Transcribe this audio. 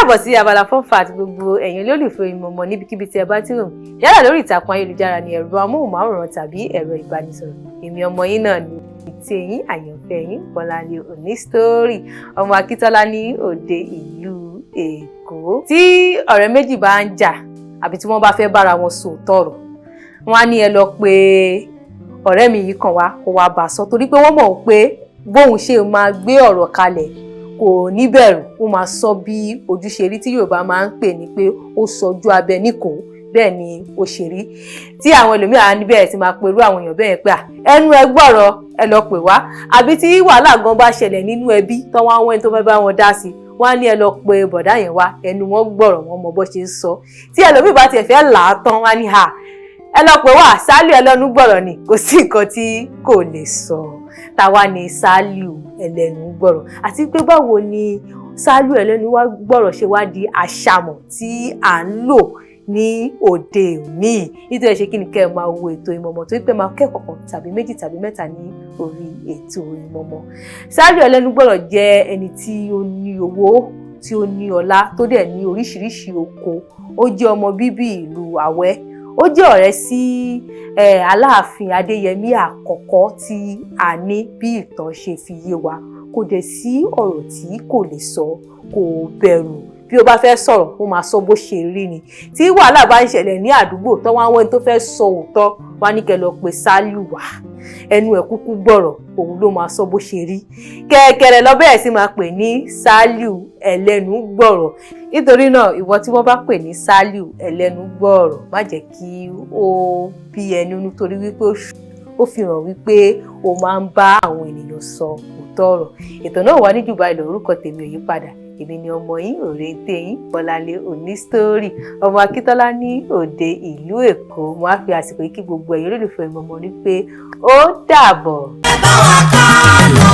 káàbọ̀ sí abala fun fact gbogbo ẹ̀yin olólùfẹ́ ìmọ̀ọ́mọ̀ níbikíbi tí ẹ bá ti rò yálà lórí ìtàkùn ayélujára ní ẹ̀rọ amóhùnmáwòrán tàbí ẹ̀rọ ìbánisọ̀rọ̀ èmi ọmọ yín náà ni tí yín àyànfẹ́ yín Bọ́láńlé Onísítórì ọmọ Akíntọ́lá ní òde ìlú Èkó. Tí ọ̀rẹ́ méjì bá ń jà àbí tí wọ́n bá fẹ́ bára wọn sòótọ́ ọ̀rọ̀ wọ́n á ní ẹ lọ pé ọ̀rẹ́ mi yìí kàn wá kó wá bá sọ torí pé wọ́n mọ̀ pé bóun ṣe máa gbé ọ̀rọ̀ kalẹ̀ kò ní bẹ̀rù ó máa sọ bí ojúṣe rí tí Yorùbá máa ń pè ní pé ó sọjú abẹ níkò bẹ́ẹ̀ ni ó ṣe rí tí àwọn ẹlòmíràn níbẹ̀ ti máa perú àwọn èèyàn bẹ́ẹ̀ pé ẹnu ẹ gbọ́rọ̀ ẹ lọ pè wá àbí tí wàhálà gan bá ṣẹlẹ̀ nínú ẹbí tán wá wọ́n tó fẹ́ bá wọn dá sí wọ́n á ní ẹ lọ pe bọ̀dá yẹn wá ẹnu wọn gbọ́rọ̀ wọn mọ bó ṣe ń sọ tí ẹlòmíì bá tiẹ̀ fẹ́ là á tán wá ní ẹ lọ pè wá Saliu Elenu gbọ́rọ̀ ni kò sí nǹkan tí kò lè sọ táwa ni Saliu Elenu gbọ́rọ̀ àti pé báwo ni Saliu Elenu wá gbọ́rọ̀ ṣe wá di àṣàmọ̀ tí à ń lò ní òde òní nítorí ṣe kí ni kẹ́ ẹ máa wo ètò ìmọ̀ọ́mọ̀ tó pé máa kẹ́kọ̀ọ́ kan tàbí méjì tàbí mẹ́ta ní orí ètò ìmọ̀ọ́mọ̀. Saliu Elenu gbọ́rọ̀ jẹ́ ẹni tí ó ní owó tí ó ní ọlá tó dẹ̀ ní oríṣiríṣi oko ó jẹ́ ọmọ bíbí ìlú Àwẹ́ ó jẹ́ ọ̀rẹ́ sí Aláàfin Adéyẹmí àkọ́kọ́ tí a ní bí ìtàn ṣe fi yé wa kò dẹ̀ sí ọ̀rọ̀ tí kò lè sọ kò bẹ̀rù bí o bá fẹ́ sọ̀rọ̀ ó máa sọ bó ṣe rí ni tí wàhálà bá ń ṣẹlẹ̀ ní àdúgbò tó wá wọ́n tó fẹ́ sọ òótọ́ wá ní kẹ́ lọ pé Saliu wá ẹnu ẹ̀ kúkú gbọ́rọ̀ òun ló máa sọ bó ṣe rí kẹ̀kẹ̀rẹ̀ lọ bẹ́ẹ̀ sì máa pè ní Saliu Elenu gbọ́rọ̀ nítorí náà ìwọ tí wọ́n bá pè ní Saliu Elenu gbọ́rọ̀ má jẹ́ kí ó bí ẹnu nítorí wípé ó fi hàn wípé ó máa ń bá àwọn ènìyàn sọ òótọ́ ọ̀rọ̀. Ètò náà wà ní jù báyìí lọ orúkọ tèmi ò yí padà èmi ni ọmọ yín òrèǹtẹ̀ yín Bọ́láńlé Onísítórì ọmọ Akíntọ́lá ní òde ìlú Èkó mo á fi àsìkò yìí kí gbogbo ẹ̀yin olólùfẹ́ ìmọ̀ọ́mọ̀ ní pé ó dàbọ̀. ẹ bá wa ká lọ.